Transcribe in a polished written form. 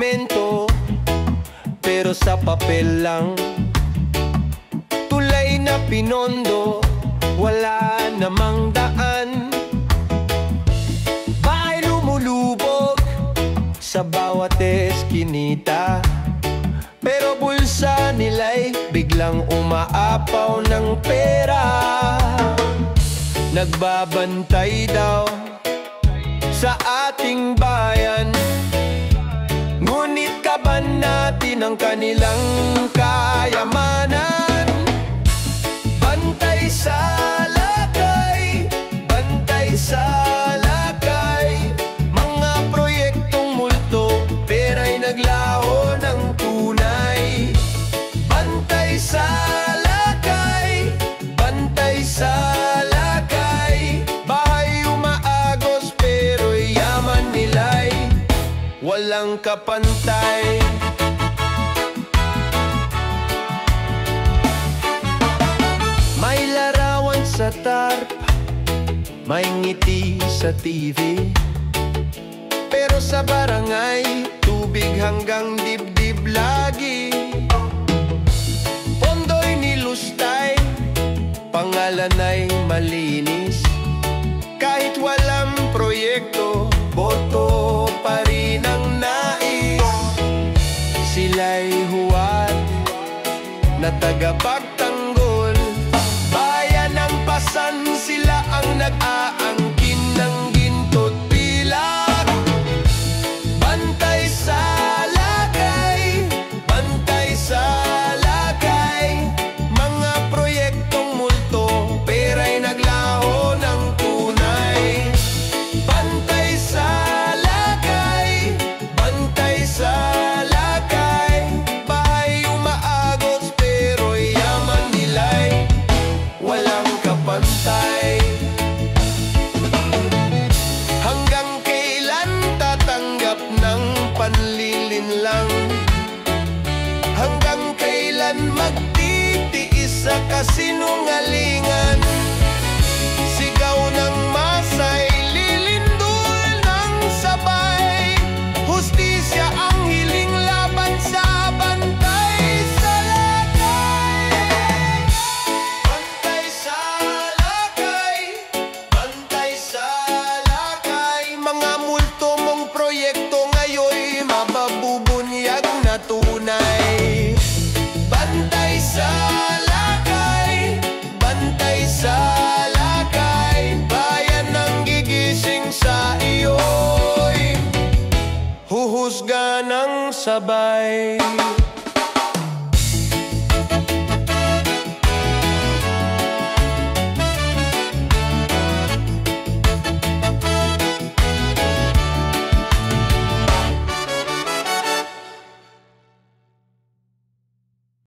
dokumento, pero sa papel lang. Tulay na pinondo, wala namang daan. Bahay lumulubog sa bawat eskinita, pero bulsa nila'y biglang umaapaw ng pera. Nagbabantay daw sa ating bayan, ngunit kaban natin ang kanilang kayamanan. Bantay sa lakay, bantay sa lakay, mga proyektong multo, pera'y naglaho ng tunay. Bantay sa lakay, bantay sa lakay, bahay umaagos pero'y yaman nila'y walang kapantay. May larawan sa tarp, may ngiti sa TV, pero sa barangay, tubig hanggang dibdib lagi. Pondo'y nilustay, pangalan ay malinis, kahit walang proyekto, boto pa rin ang nais. Sila'y huwad na tagapagtanggol, bayan ng pasan, sila ang nag-aangkin ng ginto't pilak. Bantay sa lakay, bantay sa lakay, mga proyektong multo, pera'y naglaho ng tunay. Bantay sa lakay, bantay sa lakay, bahay umaagos pero'y yaman nila'y walang kapantay. Hanggang kailan tatanggap ng panlilinlang? Hanggang kailan magtitiis sa kasinungalingan? Sigaw ng masay, lilindol ng sabay, hustisya ang hiling laban sa bantay sa lakay. Bantay sa lakay, bantay sa lakay, mga multo mong proyekto ngayoy mababubunyag na tunay. Bantay sa lakay, bantay sa lakay, bayan ng gigising sa iyo'y huhusga ng sabay.